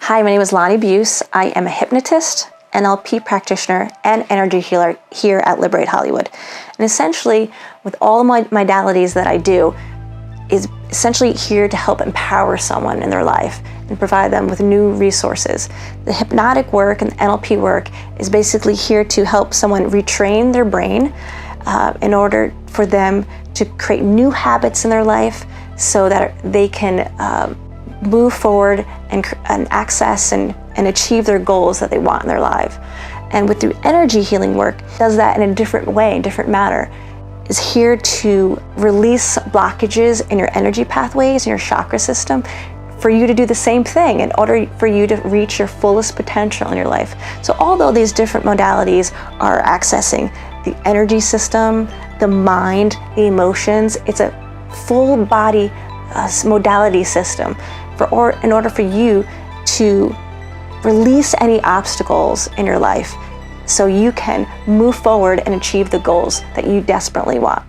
Hi, my name is Lani BUESS. I am a hypnotist, NLP practitioner, and energy healer here at Liberate Hollywood. And essentially, with all my modalities that I do, is essentially here to help empower someone in their life and provide them with new resources. The hypnotic work and the NLP work is basically here to help someone retrain their brain in order for them to create new habits in their life so that they can move forward and access and achieve their goals that they want in their life. And with the energy healing work, does that in a different way, in a different manner, is here to release blockages in your energy pathways, in your chakra system, for you to do the same thing in order for you to reach your fullest potential in your life. So although these different modalities are accessing the energy system, the mind, the emotions, it's a full body modality system in order for you to release any obstacles in your life so you can move forward and achieve the goals that you desperately want.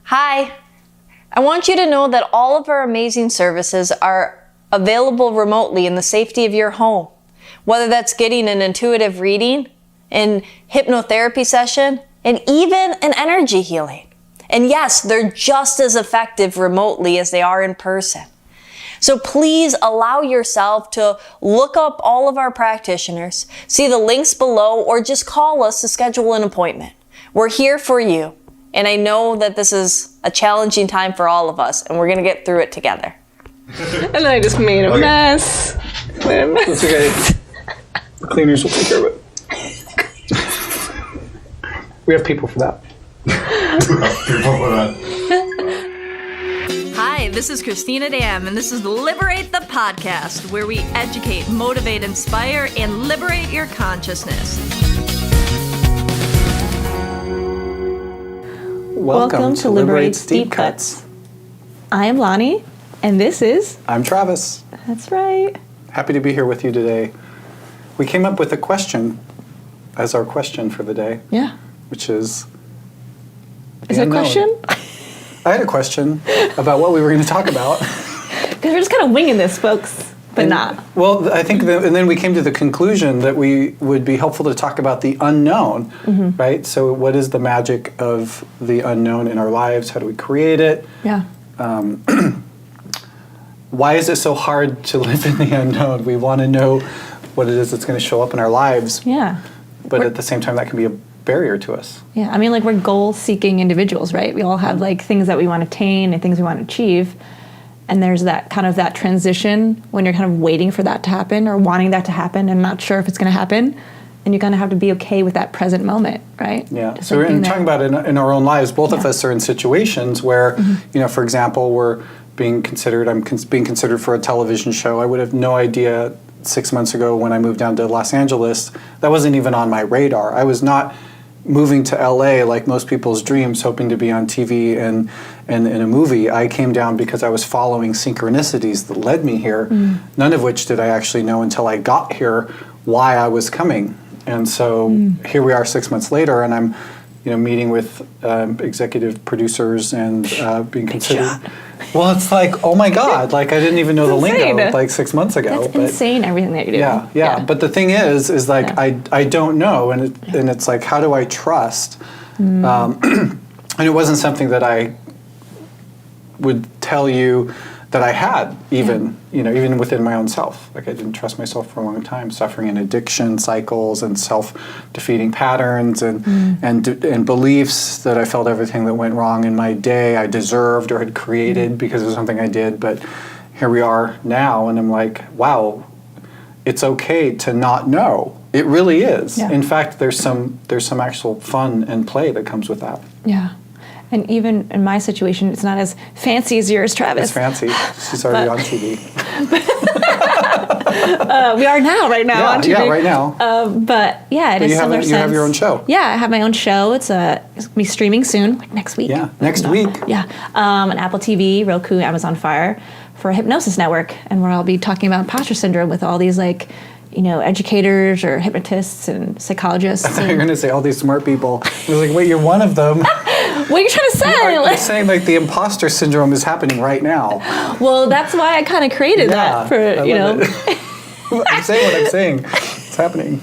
Hi, I want you to know that all of our amazing services are available remotely in the safety of your home. Whether that's getting an intuitive reading, an hypnotherapy session, and even an energy healing. And yes, they're just as effective remotely as they are in person. So please allow yourself to look up all of our practitioners, see the links below, or just call us to schedule an appointment. We're here for you. And I know that this is a challenging time for all of us, and we're going to get through it together. And then I just made a mess. That's okay. The cleaners will take care of it. We have people for that. Hi, this is Christina Dam, and this is Liberate the Podcast, where we educate, motivate, inspire, and liberate your consciousness. Welcome to Liberate's Deep Cuts. I am Lani, and this is... I'm Travis. That's right. Happy to be here with you today. We came up with a question as our question for the day. Yeah. Which is... Is it a question? I had a question about what we were going to talk about. Because we're just kind of winging this, folks, but not. Well, I think, and then we came to the conclusion that we would be helpful to talk about the unknown, right? So what is the magic of the unknown in our lives? How do we create it? Yeah. Why is it so hard to live in the unknown? We want to know what it is that's going to show up in our lives. Yeah. But at the same time, that can be a barrier to us. Yeah, I mean, like, we're goal-seeking individuals, right? We all have, like, things that we want to attain and things we want to achieve. And there's that kind of that transition when you're kind of waiting for that to happen or wanting that to happen and not sure if it's going to happen. And you kind of have to be okay with that present moment, right? Yeah. So we're talking about it in our own lives. Both of us are in situations where, you know, for example, I'm being considered for a television show. I would have no idea 6 months ago when I moved down to Los Angeles. That wasn't even on my radar. I was not moving to LA like most people's dreams, hoping to be on TV and in a movie. I came down because I was following synchronicities that led me here, none of which did I actually know until I got here why I was coming. And so here we are 6 months later, and I'm meeting with executive producers and being considered. Well, it's like, oh my God, like I didn't even know the lingo like 6 months ago. That's insane, everything that you're doing. Yeah. But the thing is like I don't know, and it's like, how do I trust? And it wasn't something that I would tell you that I had, even within my own self. Like I didn't trust myself for a long time, suffering in addiction cycles and self-defeating patterns and beliefs that I felt everything that went wrong in my day I deserved or had created because of something I did. But here we are now, and I'm like, wow, it's okay to not know. It really is. Yeah. In fact, there's some actual fun and play that comes with that. Yeah. And even in my situation, it's not as fancy as yours, Travis. It's fancy. She's already on TV. We are right now on TV. Yeah, right now. But yeah, it is similar sense. You have your own show. Yeah, I have my own show. It's going to be streaming soon, like next week. Yeah, next week. Yeah, on Apple TV, Roku, Amazon Fire for Hypnosis Network. And where I'll be talking about imposter syndrome with all these educators or hypnotists and psychologists. I thought you were going to say all these smart people. I was like, wait, you're one of them. What are you trying to say? I'm saying like the imposter syndrome is happening right now. Well, that's why I kind of created that for, I'm saying what I'm saying. It's happening.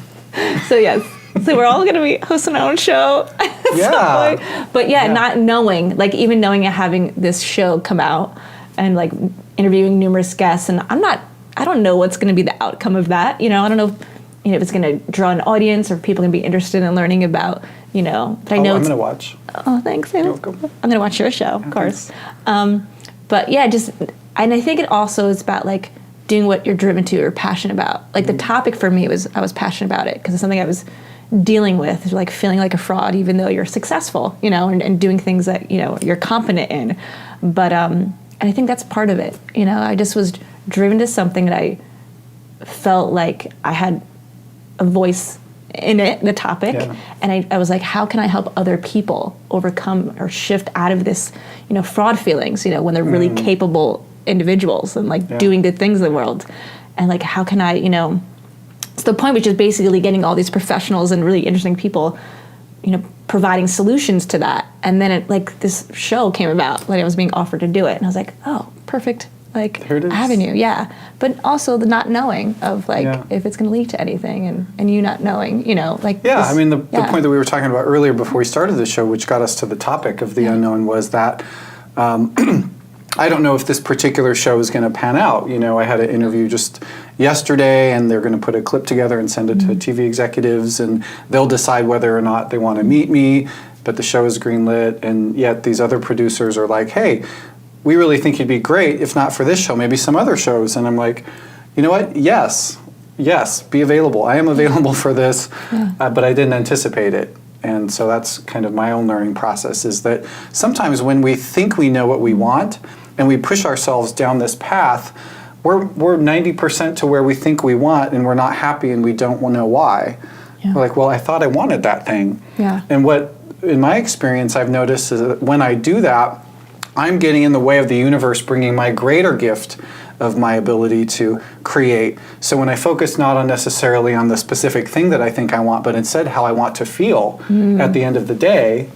So yes. So we're all going to be hosting our own show. Yeah. But not knowing, like even knowing and having this show come out and like interviewing numerous guests, and I don't know what's going to be the outcome of that. I don't know if it's going to draw an audience or people going to be interested in learning about, but I know I'm going to watch. Oh, thanks. I'm going to watch your show, of course. But yeah, and I think it also is about like doing what you're driven to or passionate about. Like the topic for me was, I was passionate about it because it's something I was dealing with, like feeling like a fraud even though you're successful, and doing things that, you're competent in. But, and I think that's part of it. I just was driven to something that I felt like I had a voice in it, the topic. Yeah. And I was like, how can I help other people overcome or shift out of this, fraud feelings, when they're really capable individuals and like doing good things in the world. And like, how can I, it's the point, which is basically getting all these professionals and really interesting people, providing solutions to that. And then this show came about, like I was being offered to do it. And I was like, oh, perfect. Like avenue. Yeah. But also the not knowing of if it's going to lead to anything and you not knowing, like. Yeah. I mean, the point that we were talking about earlier before we started the show, which got us to the topic of the unknown, was that, I don't know if this particular show is going to pan out. I had an interview just yesterday, and they're going to put a clip together and send it to TV executives, and they'll decide whether or not they want to meet me, but the show is greenlit, and yet these other producers are like, hey, we really think you'd be great, if not for this show, maybe some other shows. And I'm like, you know what? Yes, be available. I am available for this, but I didn't anticipate it. And so that's kind of my own learning process, is that sometimes when we think we know what we want and we push ourselves down this path, we're 90% to where we think we want, and we're not happy and we don't know why. Yeah. We're like, well, I thought I wanted that thing. Yeah. And what, in my experience, I've noticed is that when I do that, I'm getting in the way of the universe bringing my greater gift of my ability to create. So when I focus not necessarily on the specific thing that I think I want, but instead how I want to feel at the end of the day,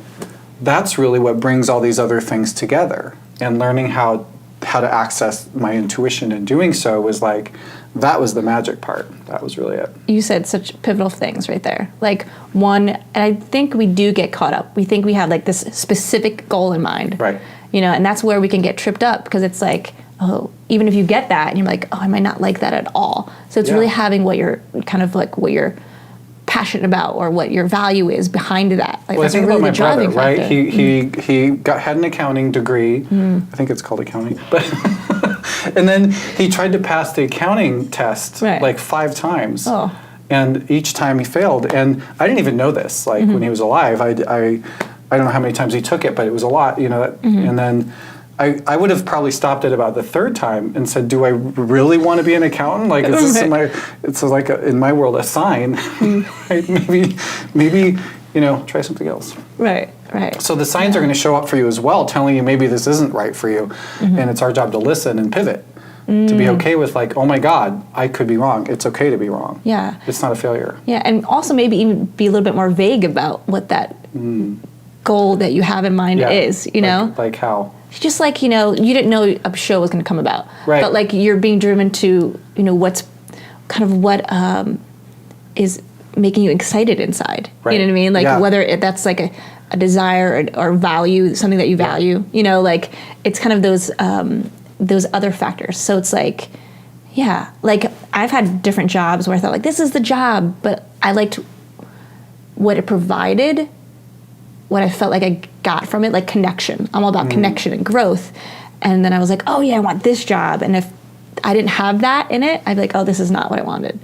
that's really what brings all these other things together. And learning how to access my intuition in doing so was that was the magic part. That was really it. You said such pivotal things right there. Like one, and I think we do get caught up. We think we have this specific goal in mind. Right. And that's where we can get tripped up, because it's like, oh, even if you get that, and you're like, oh, I might not like that at all. So it's really having what you're what you're passionate about or what your value is behind that. Well, that's I think really about my brother, right? Factor. He had an accounting degree. I think it's called accounting, but and then he tried to pass the accounting test 5 times. Oh. And each time he failed. And I didn't even know this. When he was alive, I don't know how many times he took it, but it was a lot. And then I would have probably stopped it about the 3rd time and said, do I really want to be an accountant? Is this it's in my world a sign. Right? Maybe try something else. Right. So the signs are going to show up for you as well, telling you maybe this isn't right for you. And it's our job to listen and pivot. To be okay with oh my God, I could be wrong. It's okay to be wrong. Yeah. It's not a failure. Yeah, and also maybe even be a little bit more vague about what that goal that you have in mind is, Like how? Just you didn't know a show was going to come about. Right. But you're being driven to, what's kind of what is making you excited inside. Right. You know what I mean? Whether that's a desire or value, something that you value, it's kind of those other factors. So it's I've had different jobs where I thought this is the job, but I liked what it provided, what I felt like I got from it, connection. I'm all about connection and growth. And then I was like, oh yeah, I want this job. And if I didn't have that in it, I'd be like, oh, this is not what I wanted.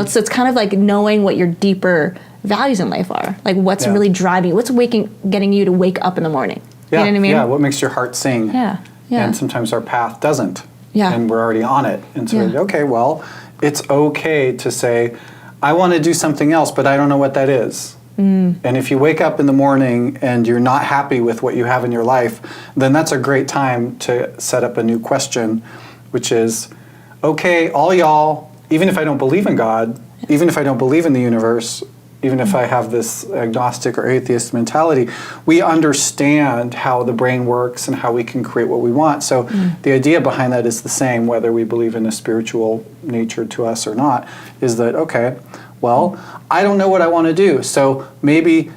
So it's kind of knowing what your deeper values in life are. What's really driving you, what's getting you to wake up in the morning. Yeah. You know what I mean? Yeah, what makes your heart sing. Yeah. And sometimes our path doesn't. Yeah. And we're already on it. And so, okay, well, it's okay to say, I want to do something else, but I don't know what that is. And if you wake up in the morning and you're not happy with what you have in your life, then that's a great time to set up a new question, which is, okay, all y'all, even if I don't believe in God, even if I don't believe in the universe, even if I have this agnostic or atheist mentality, we understand how the brain works and how we can create what we want. So the idea behind that is the same, whether we believe in a spiritual nature to us or not, is that, okay, well, I don't know what I want to do, so maybe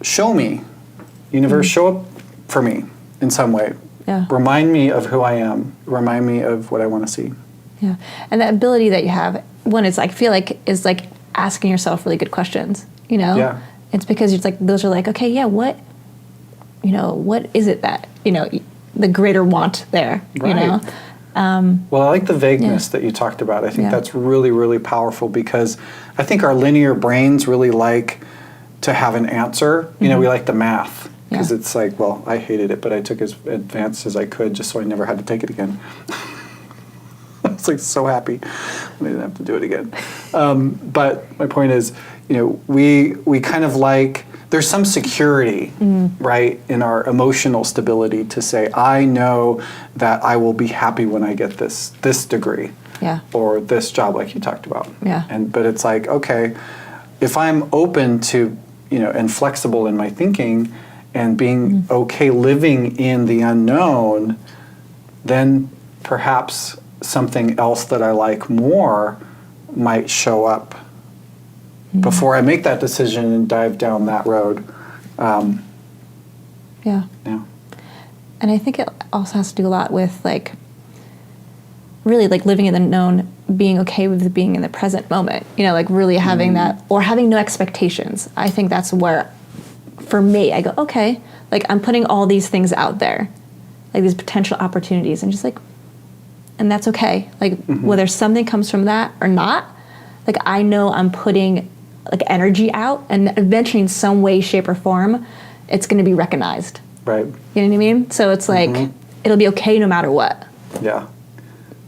show me. Universe, show up for me in some way. Yeah. Remind me of who I am. Remind me of what I want to see. Yeah. And that ability that you have, one is, I feel like, is like asking yourself really good questions, you know? Yeah. It's because it's like, those are like, okay, yeah, what is it that, the greater want there, you know? Well, I like the vagueness that you talked about. I think that's really, really powerful, because I think our linear brains really like to have an answer. We like the math, because it's like, well, I hated it, but I took as advanced as I could just so I never had to take it again. I was like so happy when I didn't have to do it again. But my point is, we kind of like, there's some security, right, in our emotional stability to say, I know that I will be happy when I get this degree, or this job, like you talked about. But it's like, okay, if I'm open to, and flexible in my thinking, and being okay living in the unknown, then perhaps something else that I like more might show up before I make that decision and dive down that road. Yeah. And I think it also has to do a lot with, like, really, like, living in the known, being okay with being in the present moment, like really having that, or having no expectations. I think that's where, for me, I go, okay, like, I'm putting all these things out there, like these potential opportunities, and just like, and that's okay. Like, whether something comes from that or not, like, I know I'm putting, like, energy out, and eventually in some way, shape, or form, it's going to be recognized. Right. You know what I mean? So it's like, it'll be okay no matter what. Yeah.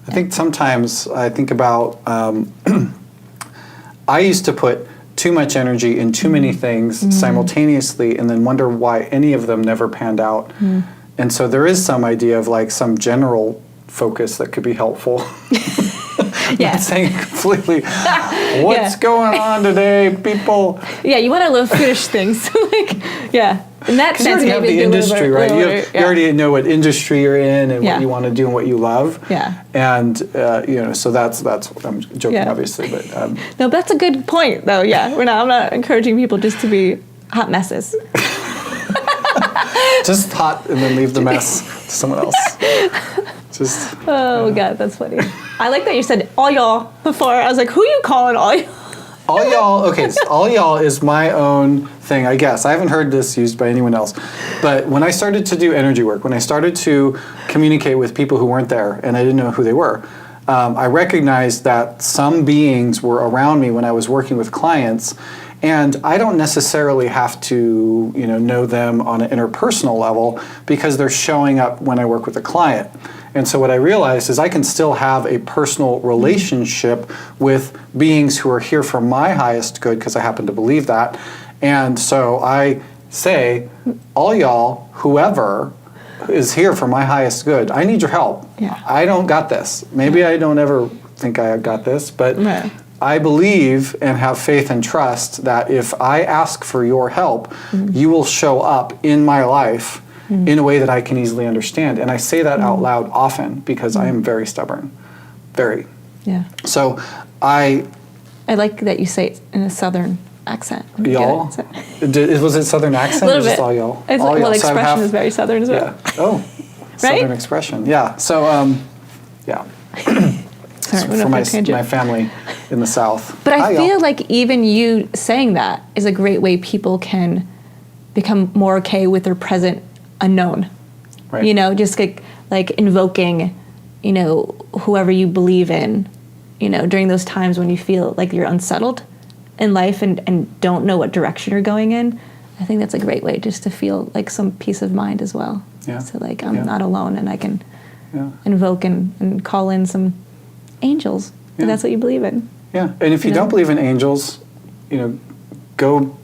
I think sometimes I think about, I used to put too much energy in too many things simultaneously, and then wonder why any of them never panned out. And so there is some idea of, like, some general focus that could be helpful. Not saying completely, what's going on today, people? Yeah, you want to love finish things. Like, in that sense, you already have the industry, right? You already know what industry you're in and what you want to do and what you love. And so that's I'm joking, obviously, but no, that's a good point, though. Yeah, I'm not encouraging people just to be hot messes. Just hot, and then leave the mess to someone else. Oh God, that's funny. I like that you said all y'all before. I was like, who are you calling all y'all? All y'all, okay, so all y'all is my own thing, I guess. I haven't heard this used by anyone else. But when I started to do energy work, when I started to communicate with people who weren't there, and I didn't know who they were, I recognized that some beings were around me when I was working with clients, and I don't necessarily have to, know them on an interpersonal level, because they're showing up when I work with a client. And so what I realized is I can still have a personal relationship with beings who are here for my highest good, because I happen to believe that. And so I say, all y'all, whoever is here for my highest good, I need your help. I don't got this. Maybe I don't ever think I got this, but I believe and have faith and trust that if I ask for your help, you will show up in my life in a way that I can easily understand. And I say that out loud often, because I am very stubborn. Very. So I like that you say it in a Southern accent. Y'all? Was it Southern accent? A little or just bit. all y'all? It's, all well, y'all. the expression is very Southern as well. Oh, right? Southern expression. Yeah. So, Sorry, for my family in the South. But I feel like even you saying that is a great way people can become more okay with their present unknown. Right. Just like invoking, whoever you believe in, during those times when you feel like you're unsettled in life and don't know what direction you're going in. I think that's a great way just to feel like some peace of mind as well. So like I'm not alone, and I can invoke and call in some angels if that's what you believe in. Yeah, and if you don't believe in angels, go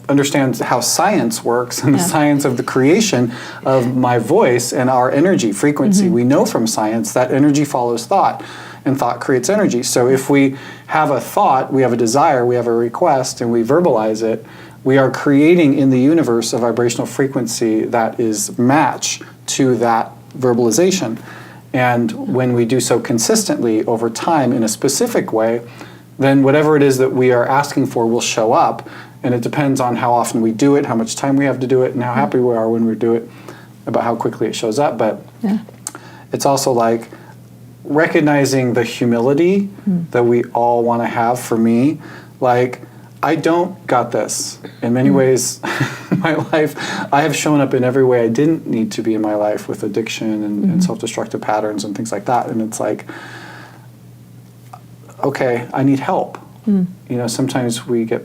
understand how science works and the science of the creation of my voice and our energy frequency. We know from science that energy follows thought. and thought creates energy. So if we have a thought, we have a desire, we have a request, and we verbalize it, we are creating in the universe a vibrational frequency that is matched to that verbalization. And when we do so consistently over time in a specific way, then whatever it is that we are asking for will show up. And it depends on how often we do it, how much time we have to do it, and how happy we are when we do it, about how quickly it shows up. But it's also like recognizing the humility that we all want to have. For me, like, I don't got this. In many ways, my life, I have shown up in every way I didn't need to be in my life, with addiction and self-destructive patterns and things like that. And it's like, okay, I need help. You know, sometimes we get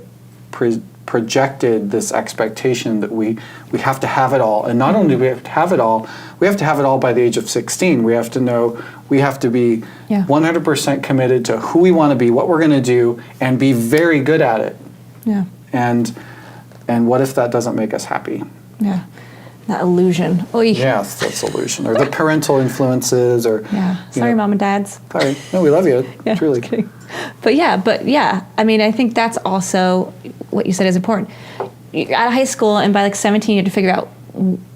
projected this expectation that we have to have it all. And not only do we have to have it all, we have to have it all by the age of 16. We have to know, we have to be 100% committed to who we want to be, what we're going to do, and be very good at it. Yeah. And what if that doesn't make us happy? Yeah. That illusion. Oy. Yes, that's illusion. Or the parental influences, or Sorry, mom and dads. Sorry. No, we love you. Yeah, Truly. just kidding. But yeah. I mean, I think that's also what you said is important. You're out of high school, and by like 17, you have to figure out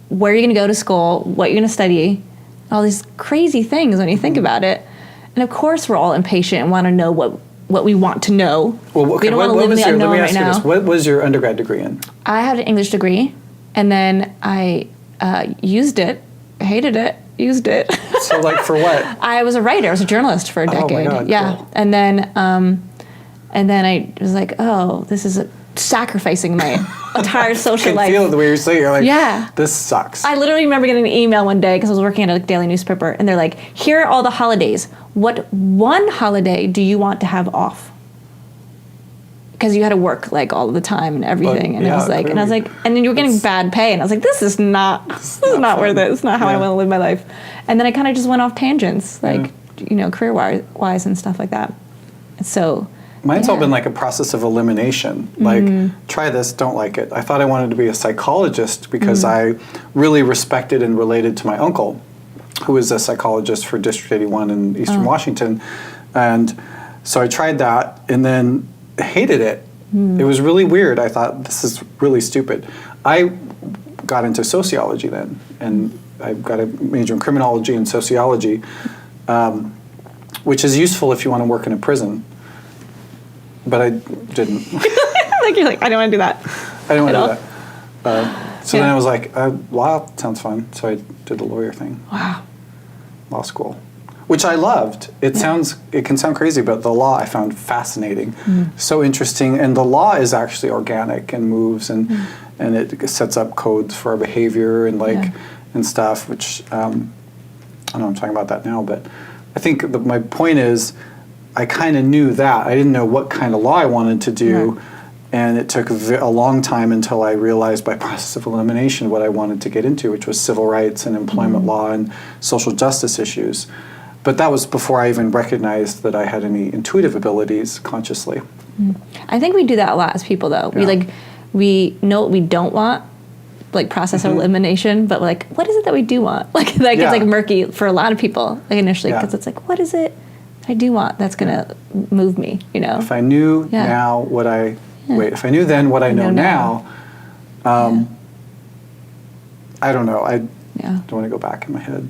where you're going to go to school, what you're going to study, all these crazy things when you think about it. And of course, we're all impatient and want to know what we want to know. Well, okay, we don't want to live in the unknown right now. This. What was your undergrad degree in? I had an English degree, and then I used it, hated it, used it. So, like, for what? I was a writer. I was a journalist for a decade. Oh my God, yeah, cool. and then I was like, oh, this is sacrificing my entire social I life. feel it the way you're saying. You're like, Yeah. this sucks. I literally remember getting an email one day because I was working at a daily newspaper, and they're like, here are all the holidays. What one holiday do you want to have off? Because you had to work like all the time and everything, and I was like, and then you were getting bad pay, and I was like, this is not worth it. It's not how I want to live my life. And then I kind of just went off tangents, like career wise and stuff like that. And so mine's all been like a process of elimination. Like, try this, don't like it. I thought I wanted to be a psychologist because I really respected and related to my uncle, who was a psychologist for District 81 in Eastern Washington, and so I tried that, and then hated it. It was really weird. I thought, this is really stupid. I got into sociology then, and I got a major in criminology and sociology, which is useful if you want to work in a prison. But I didn't. you're like, I don't want to do that. I didn't want to do that. So then I was like, wow, that sounds fun. So I did the lawyer thing. Wow. Law school, which I loved. It can sound crazy, but the law I found fascinating, so interesting. And the law is actually organic and moves, and it sets up codes for our behavior and and stuff. Which I don't know. I'm talking about that now, but I think my point is, I kind of knew that. I didn't know what kind of law I wanted to do, and it took a long time until I realized by process of elimination what I wanted to get into, which was civil rights and employment law and social justice issues. But that was before I even recognized that I had any intuitive abilities consciously. I think we do that a lot as people, though. Yeah. We know what we don't want, like process of elimination, but like, what is it that we do want? Like it's like murky for a lot of people, like initially, because it's like, what is it I do want that's gonna move me? You know. If I knew now what if I knew then what I know now, I don't know. I don't want to go back in my head.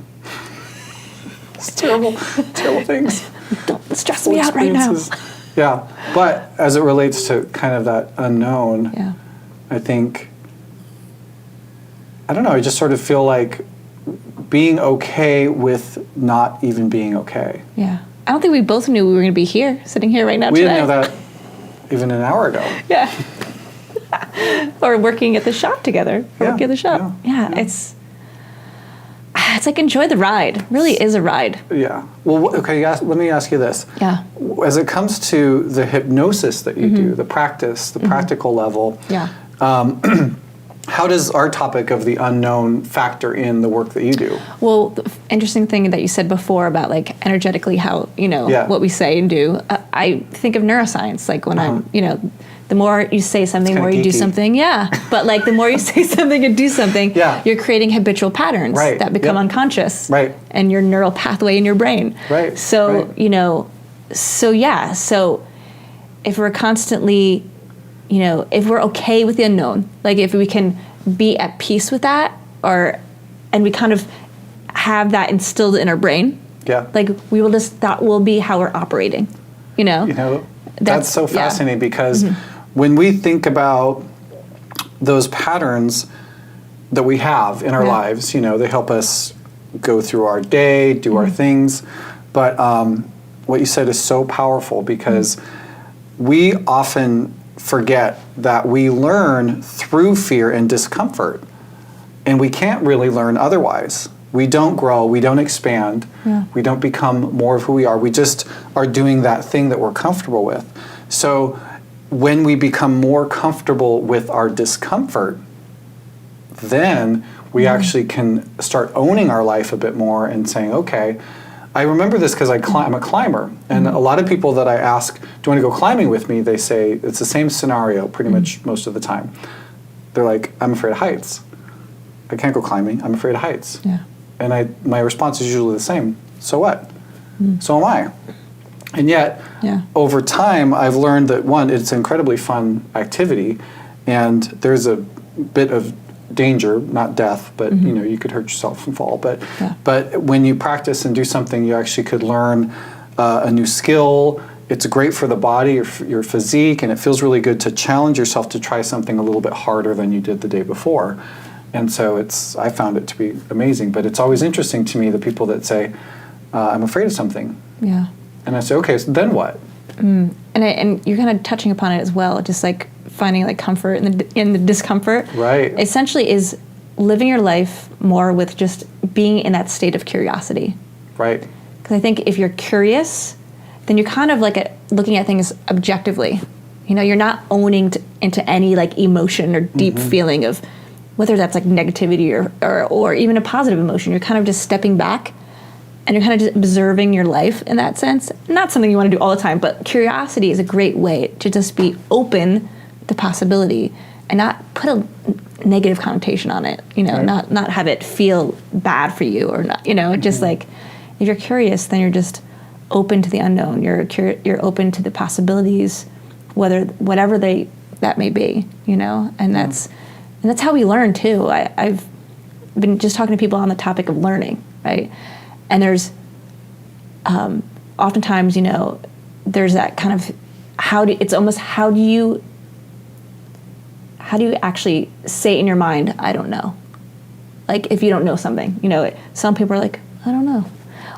It's terrible things. Don't stress me out right now. Yeah, but as it relates to kind of that unknown, I think, I don't know, I just sort of feel like being okay with not even being okay. Yeah. I don't think we both knew we were going to be here, sitting here right now We today. didn't know that even an hour ago. Yeah. Or working at the shop together. Working at the shop. Yeah. It's like, enjoy the ride. It really is a ride. Yeah. Well, okay, let me ask you this. Yeah. As it comes to the hypnosis that you do, the practice, the practical level, how does our topic of the unknown factor in the work that you do? Well, the interesting thing that you said before about like energetically how, what we say and do, I think of neuroscience, like when I'm, the more you say something, the more you do geeky. something. Yeah. But like the more you say something and do something, Yeah. you're creating habitual patterns Right. that become Yep. unconscious. Right. And your neural pathway in your brain. Right. So, Right. you know, so if we're constantly, you know, if we're okay with the unknown, like if we can be at peace with that, and we kind of have that instilled in our brain, Yeah. like we will just, that will be how we're operating, you know? You know, that's so yeah. fascinating because when we think about those patterns that we have in our Yeah. lives, you know, they help us go through our day, do our things. But what you said is so powerful because we often forget that we learn through fear and discomfort, and we can't really learn otherwise. We don't grow, we don't expand, we don't become more of who we are. We just are doing that thing that we're comfortable with. So when we become more comfortable with our discomfort, then we actually can start owning our life a bit more and saying, okay, I remember this because I'm a climber, and a lot of people that I ask, do you want to go climbing with me? They say it's the same scenario pretty much most of the time. They're like, I'm afraid of heights. I can't go climbing, I'm afraid of heights. Yeah. And my response is usually the same, so what? So am I. And yet, Yeah. over time, I've learned that one, it's an incredibly fun activity, and there's a bit of danger, not death, but you know, you could hurt yourself and fall. But but when you practice and do something, you actually could learn a new skill. It's great for the body, your physique, and it feels really good to challenge yourself to try something a little bit harder than you did the day before. And so I found it to be amazing. But it's always interesting to me, the people that say, I'm afraid of something. Yeah. And I say, okay, so then what? And you're kind of touching upon it as well, just like finding like comfort in the discomfort. Right. Essentially is living your life more with just being in that state of curiosity. Right. Because I think if you're curious, then you're kind of like looking at things objectively. You know, you're not owning into any like emotion or deep feeling of whether that's like negativity or even a positive emotion. You're kind of just stepping back and you're kind of just observing your life in that sense. Not something you want to do all the time, but curiosity is a great way to just be open to possibility and not put a negative connotation on it, you know, not have it feel bad for you or not, you know, just like if you're curious, then you're just open to the unknown. You're open to the possibilities, whatever that may be, you know, and that's how we learn too. I've been just talking to people on the topic of learning, right? And there's oftentimes, you know, there's that kind of how do you actually say in your mind, I don't know. Like if you don't know something, you know, some people are like, I don't know.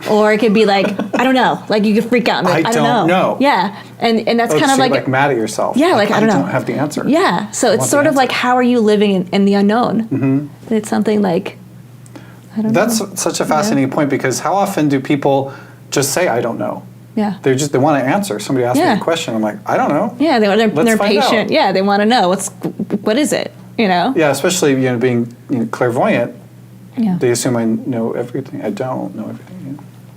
Or it could be like, I don't know. Like you could freak out and be like, I don't know. Yeah. And that's kind of so like you're like mad at yourself. Yeah, like I don't know. I don't have the answer. Yeah. So it's sort of like, how are you living in the unknown? It's something like, I don't know. That's such a fascinating point, because how often do people just say, I don't know? Yeah. They want to answer. Somebody asks me a question. I'm like, I don't know. Yeah, they're Let's find patient. out. Yeah, they want to know what is it, you know? Yeah, especially being clairvoyant. Yeah. They assume I know everything. I don't know everything.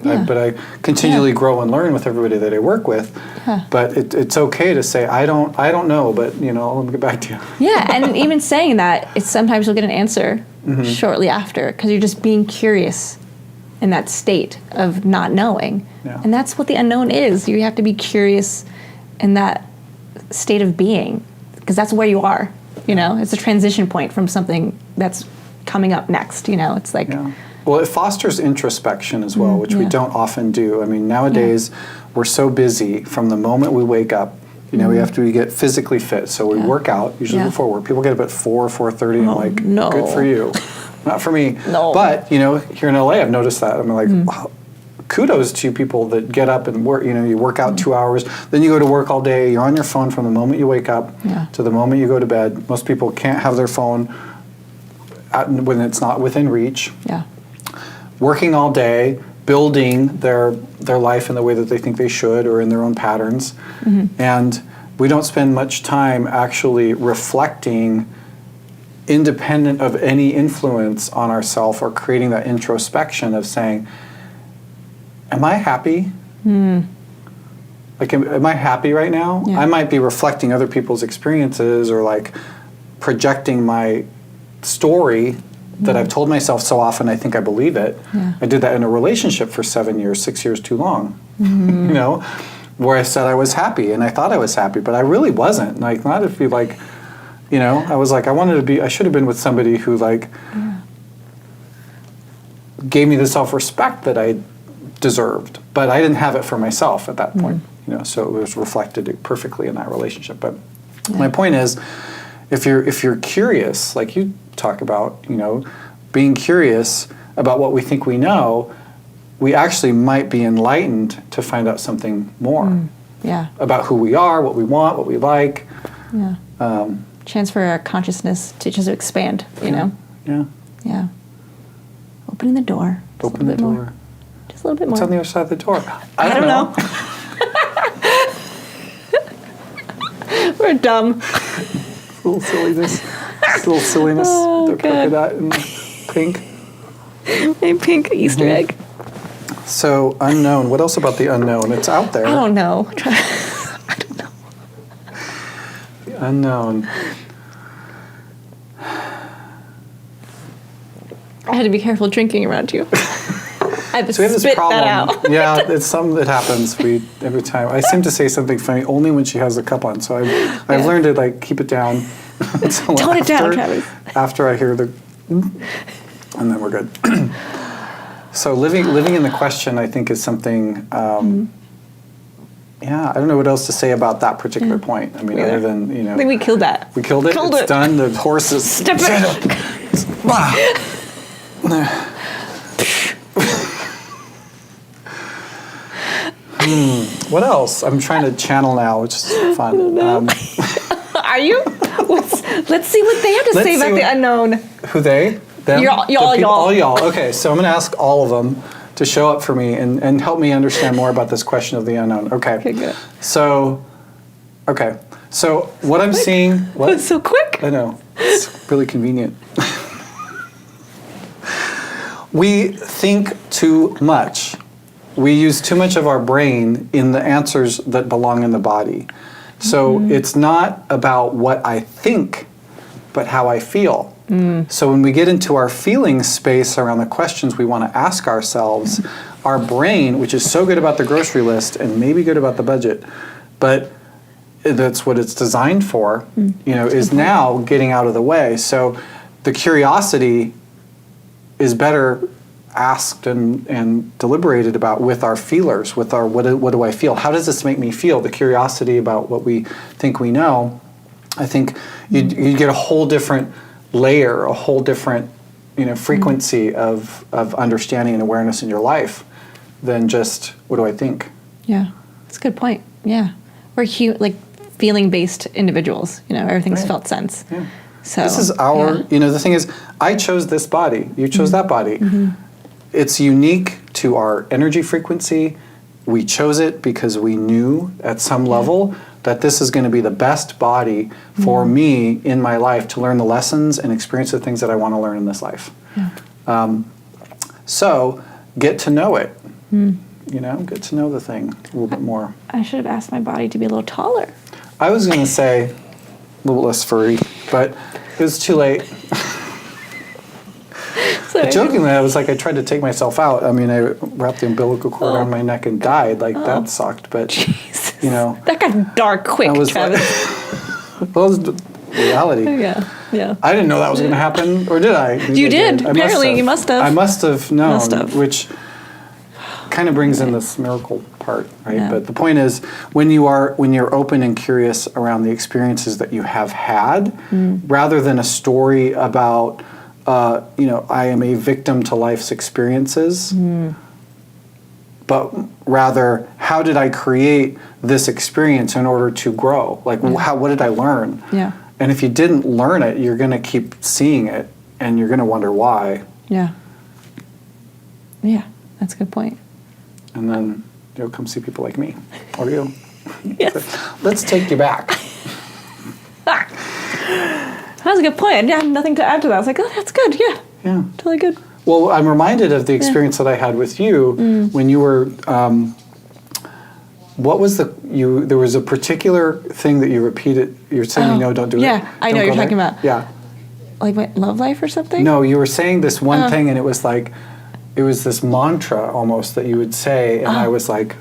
Yeah. But I continually grow and learn with everybody that I work with. Yeah. But it's okay to say I don't know, but let me get back to you. Yeah, and even saying that, it's sometimes you'll get an answer shortly after because you're just being curious in that state of not knowing. Yeah. And that's what the unknown is. You have to be curious in that state of being because that's where you are, you know? It's a transition point from something that's coming up next, you know? It's like... Yeah. Well, it fosters introspection as well, which we don't often do. I mean, nowadays, we're so busy from the moment we wake up. We have to get physically fit. So we work out, usually before work. People get up at 4, 4:30, and I'm like, no. Good for you. Not for me. No. But, here in LA, I've noticed that. I'm like, wow, kudos to people that get up and work. You work out 2 hours, then you go to work all day. You're on your phone from the moment you wake up to the moment you go to bed. Most people can't have their phone when it's not within reach. Yeah. Working all day, building their life in the way that they think they should or in their own patterns. And we don't spend much time actually reflecting independent of any influence on ourselves or creating that introspection of saying, am I happy? Like, am I happy right now? Yeah. I might be reflecting other people's experiences or like projecting my story that I've told myself so often I think I believe it. Yeah. I did that in a relationship for 7 years, 6 years too long, you know, where I said I was happy and I thought I was happy, but I really wasn't. Like, not if you like, you know, I was like, I should have been with somebody who like gave me the self-respect that I deserved, but I didn't have it for myself at that point, you know, so it was reflected perfectly in that relationship. But my point is, if you're curious, like you talk about, you know, being curious about what we think we know, we actually might be enlightened to find out something more Yeah. about who we are, what we want, what we like. Yeah. Chance for our consciousness to just expand, you know? Yeah. Yeah. Opening the door. Just Open a the little bit door. more. Just a little bit What's more. on the other side of the door? I don't know. We're dumb. Little silliness. Little silliness. Oh, the polka God. dot and pink. A pink Easter egg. So, unknown. What else about the unknown? It's out there. I don't know. I don't know. The unknown. I had to be careful drinking around you. I had to So we have this spit problem. that out. Yeah, it's something that happens. Every time I seem to say something funny only when she has the cup on. So I've learned to like keep it down. Until Tone it down, Travis. After I hear the, and then we're good. So living in the question, I think, is something. Yeah, I don't know what else to say about that particular point. I mean, Yeah. other than, you know, I think we killed that. we killed it. Killed It's it. done. The horse is. Step back. What else? I'm trying to channel now, which is fun. Are you? Let's see what they have to Let's say see about the what- unknown. Who they? Them? Y'all, The y'all, people- y'all. All y'all. Okay, so I'm going to ask all of them to show up for me and help me understand more about this question of the unknown. Okay. Okay, good. So, what I'm seeing. What? That's so quick. I know. It's really convenient. We think too much. We use too much of our brain in the answers that belong in the body. So it's not about what I think, but how I feel. So when we get into our feeling space around the questions we want to ask ourselves, our brain, which is so good about the grocery list and maybe good about the budget, but that's what it's designed for, you know, is now getting out of the way. So the curiosity is better asked and deliberated about with our feelers, with our what do I feel? How does this make me feel? The curiosity about what we think we know. I think you get a whole different layer, a whole different, you know, frequency of understanding and awareness in your life than just what do I think? Yeah, that's a good point. Yeah, we're like feeling-based individuals. You know, everything's Right. felt sense. Yeah. So This is our, yeah. you know, the thing is, I chose this body, you chose that body. It's unique to our energy frequency. We chose it because we knew at some level that this is going to be the best body for me in my life to learn the lessons and experience the things that I want to learn in this life. So get to know it. You know, get to know the thing a little bit more. I should have asked my body to be a little taller. I was going to say a little less furry, but it was too late. So Jokingly, I was like, I tried to take myself out. I mean, I wrapped the umbilical cord around my neck and died. Like, that sucked. But, Jesus. you know, That got dark quick, I was like, Travis. well, it was reality. yeah. I didn't know that was going to happen, or did I? Maybe You I did. Apparently, you must have. I must have known, Must have. which kind of brings in this miracle part, right? Yeah. But the point is, when you're open and curious around the experiences that you have had, rather than a story about, you know, I am a victim to life's experiences, but rather, how did I create this experience in order to grow? Like, what did I learn? Yeah. And if you didn't learn it, you're going to keep seeing it, and you're going to wonder why. Yeah. Yeah, that's a good point. And then you'll come see people like me, or you. Yes. Let's take you back. That was a good point. I had nothing to add to that. I was like, oh, that's good. Yeah. Yeah. Totally good. Well, I'm reminded of the experience that I had with you when you were What was there was a particular thing that you repeated. You're saying, no, don't do it. Yeah, I know Don't what you're go talking there. about. Yeah. Like my love life or something? No, you were saying this one thing, and it was like, it was this mantra almost that you would say, and I was like,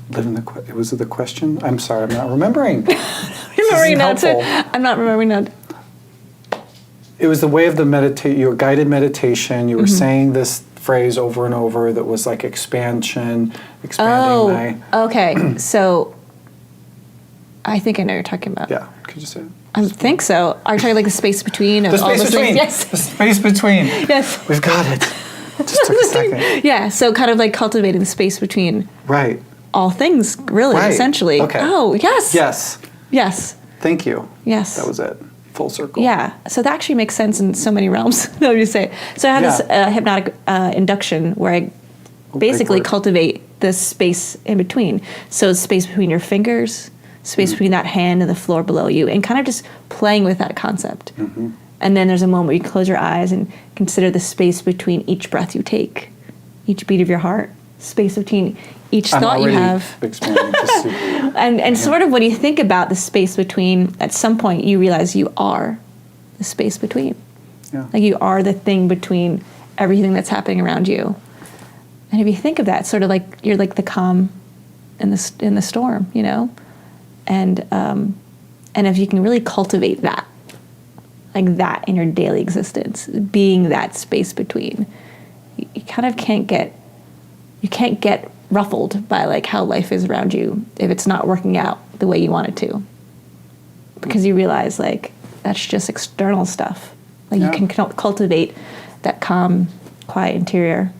was it the question? I'm sorry, I'm not remembering. Remembering now too. I'm not remembering now. It was the way of the your guided meditation. You were saying this phrase over and over that was like expanding my. Okay. So I think I know what you're talking about. Yeah, could you say it? I think so. Are you talking like the space between? The space between. Yes. The space between. Yes. We've got it. Just took a second. Yeah. So kind of like cultivating the space between Right. all things, really, Right. essentially. Okay. Oh, yes. Yes. Yes. Thank you. Yes. That was it. Full circle. Yeah. So that actually makes sense in so many realms. No, you say. So I have this hypnotic induction where I basically word. cultivate the space in between. So space between your fingers, space between that hand and the floor below you, and kind of just playing with that concept. And then there's a moment where you close your eyes and consider the space between each breath you take, each beat of your heart, space between each thought you have. Expanding just to- And sort of when you think about the space between, at some point you realize you are the space between. Yeah. Like you are the thing between everything that's happening around you. And if you think of that, sort of like you're like the calm in the storm, you know? And if you can really cultivate that, like that in your daily existence, being that space between, you kind of can't get ruffled by like how life is around you if it's not working out the way you want it to, because you realize like that's just external stuff. Like you can cultivate that calm, quiet interior.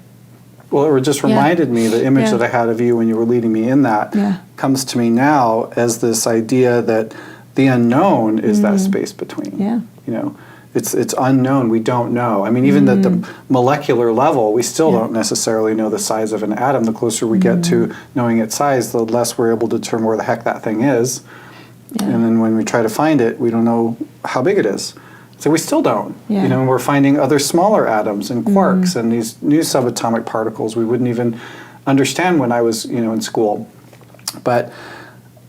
Well, it just reminded me, the image that I had of you when you were leading me in that comes to me now as this idea that the unknown is that space between. Yeah. You know, it's unknown. We don't know. I mean, even at the molecular level, we still don't necessarily know the size of an atom. The closer we get to knowing its size, the less we're able to determine where the heck that thing is. Yeah. And then when we try to find it, we don't know how big it is. So we still don't. Yeah. You know, and we're finding other smaller atoms and quarks and these new subatomic particles we wouldn't even understand when I was, in school. But,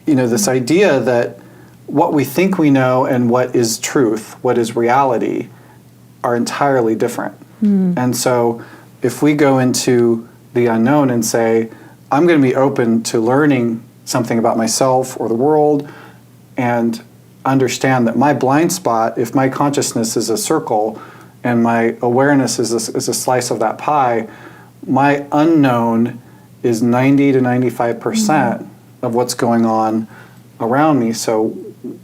this idea that what we think we know and what is truth, what is reality, are entirely different. And so if we go into the unknown and say, I'm going to be open to learning something about myself or the world, and understand that my blind spot, if my consciousness is a circle and my awareness is a slice of that pie, my unknown is 90 to 95% of what's going on around me. So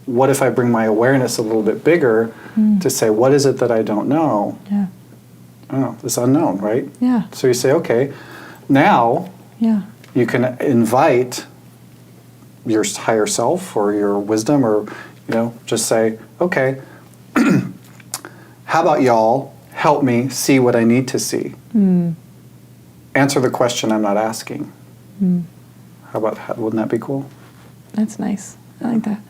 what if I bring my awareness a little bit bigger to say, what is it that I don't know? Yeah. I don't know, this unknown, right? Yeah. So you say, okay, now you can invite your higher self or your wisdom, or just say, okay, how about y'all help me see what I need to see? Answer the question I'm not asking. How about that? Wouldn't that be cool? That's nice. I like that.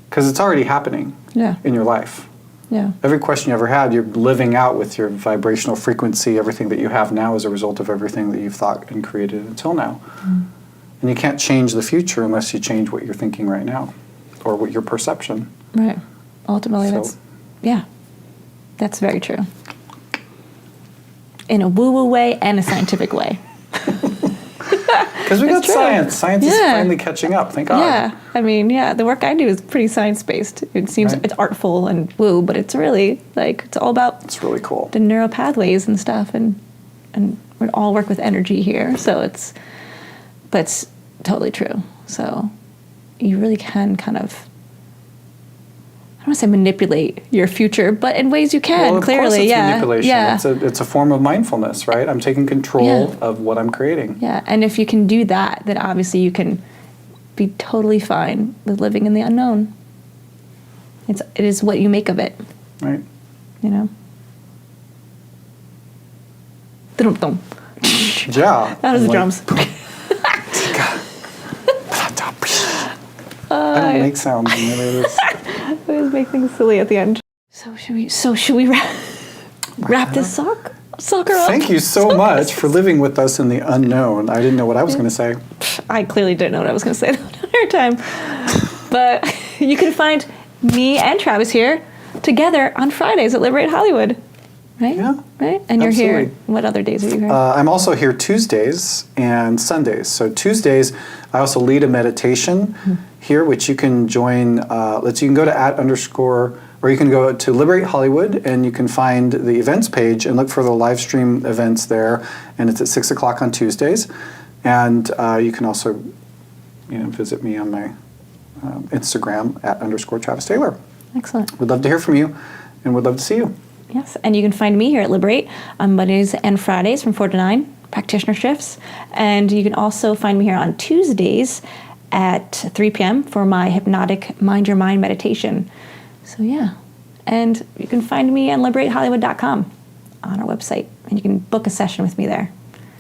Because it's already happening in your life. Yeah. Every question you ever had, you're living out with your vibrational frequency. Everything that you have now is a result of everything that you've thought and created until now. And you can't change the future unless you change what you're thinking right now, or what your perception. Right. Ultimately, that's very true. In a woo-woo way and a scientific way. Because we got science. Science is finally catching up, thank God. Yeah. I mean, the work I do is pretty science-based. It seems it's artful and woo, but it's really, it's all about it's really cool. The neural pathways and stuff, and we all work with energy here, so it's totally true. So you really can kind of, I don't want to say manipulate your future, but in ways you can, well, clearly. Course it's manipulation. Yeah. It's a form of mindfulness, right? I'm taking control of what I'm creating. Yeah, and if you can do that, then obviously you can be totally fine with living in the unknown. It is what you make of it. Right. Dum-dum. Yeah. That was the drums. I don't make sounds. I always make things silly at the end. So should we wrap this sucker up? Thank you so much for living with us in the unknown. I didn't know what I was going to say. I clearly didn't know what I was going to say the entire time. But you can find me and Travis here together on Fridays at Liberate Hollywood. Right? Yeah. Right? And you're Absolutely. here. What other days are you here? I'm also here Tuesdays and Sundays. So Tuesdays, I also lead a meditation here, which you can join. You can go to @_ or you can go to Liberate Hollywood, and you can find the events page and look for the live stream events there. And it's at 6 o'clock on Tuesdays. And you can also, visit me on my Instagram @_ Travis Taylor. Excellent. We'd love to hear from you, and we'd love to see you. Yes, and you can find me here at Liberate on Mondays and Fridays from 4 to 9, practitioner shifts. And you can also find me here on Tuesdays at 3 p.m. for my hypnotic Mind Your Mind meditation. So yeah, and you can find me on liberatehollywood.com on our website, and you can book a session with me there.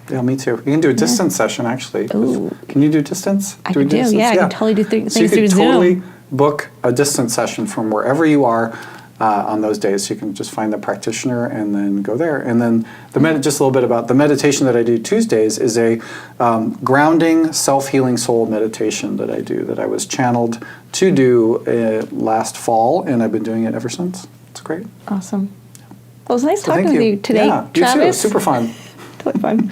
Yeah, me too. You can do a distance session, actually. Ooh. Can you do distance? I can do, yeah. I can totally do things so you through can Zoom. totally book a distance session from wherever you are on those days. You can just find the practitioner and then go there. And then just a little bit about the meditation that I do Tuesdays is a grounding, self-healing soul meditation that I do, that I was channeled to do last fall, and I've been doing it ever since. It's great. Awesome. Well, it was nice talking Thank with you today, Yeah, Travis. you too. Super fun. Totally fun.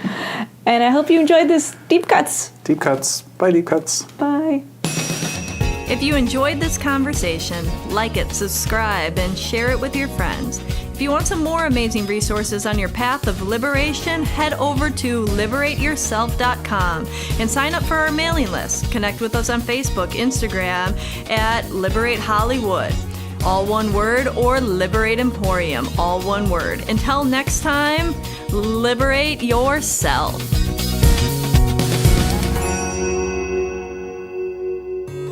And I hope you enjoyed this Deep Cuts. Deep Cuts. Bye, Deep Cuts. Bye. If you enjoyed this conversation, like it, subscribe, and share it with your friends. If you want some more amazing resources on your path of liberation, head over to liberateyourself.com and sign up for our mailing list. Connect with us on Facebook, Instagram at Liberate Hollywood, all one word, or Liberate Emporium, all one word. Until next time, liberate yourself.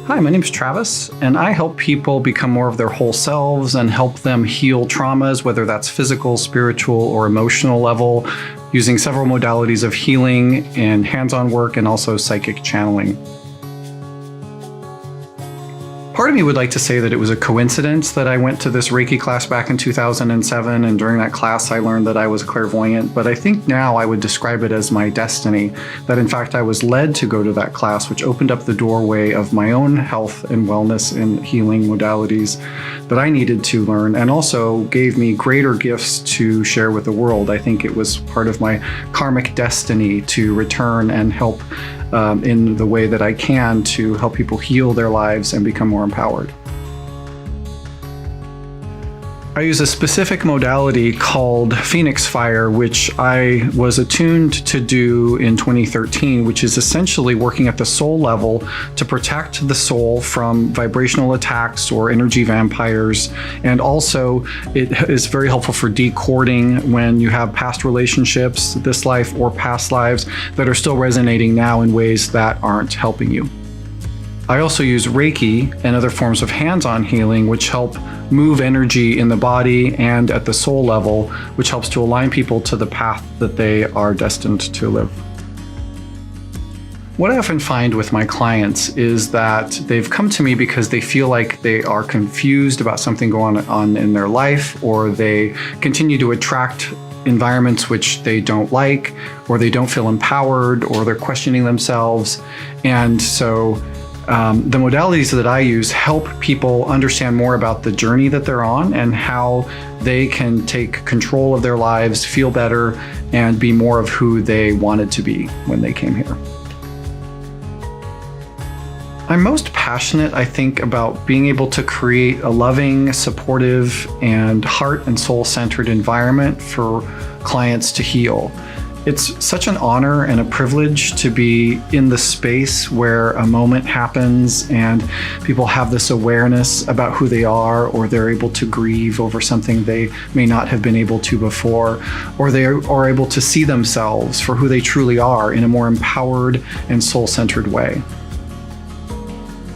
Hi, my name's Travis, and I help people become more of their whole selves and help them heal traumas, whether that's physical, spiritual, or emotional level, using several modalities of healing and hands-on work and also psychic channeling. Part of me would like to say that it was a coincidence that I went to this Reiki class back in 2007, and during that class I learned that I was clairvoyant, but I think now I would describe it as my destiny, that in fact I was led to go to that class, which opened up the doorway of my own health and wellness and healing modalities that I needed to learn, and also gave me greater gifts to share with the world. I think it was part of my karmic destiny to return and help in the way that I can to help people heal their lives and become more empowered. I use a specific modality called Phoenix Fire, which I was attuned to do in 2013, which is essentially working at the soul level to protect the soul from vibrational attacks or energy vampires. And also it is very helpful for decording when you have past relationships, this life or past lives, that are still resonating now in ways that aren't helping you. I also use Reiki and other forms of hands-on healing, which help move energy in the body and at the soul level, which helps to align people to the path that they are destined to live. What I often find with my clients is that they've come to me because they feel like they are confused about something going on in their life, or they continue to attract environments which they don't like, or they don't feel empowered, or they're questioning themselves. And so the modalities that I use help people understand more about the journey that they're on and how they can take control of their lives, feel better, and be more of who they wanted to be when they came here. I'm most passionate, I think, about being able to create a loving, supportive, and heart and soul-centered environment for clients to heal. It's such an honor and a privilege to be in the space where a moment happens and people have this awareness about who they are, or they're able to grieve over something they may not have been able to before, or they are able to see themselves for who they truly are in a more empowered and soul-centered way.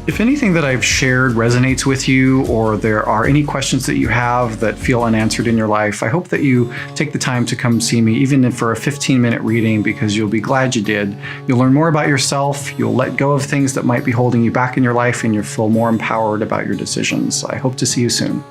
If anything that I've shared resonates with you, or there are any questions that you have that feel unanswered in your life, I hope that you take the time to come see me, even for a 15-minute reading, because you'll be glad you did. You'll learn more about yourself, you'll let go of things that might be holding you back in your life, and you'll feel more empowered about your decisions. I hope to see you soon.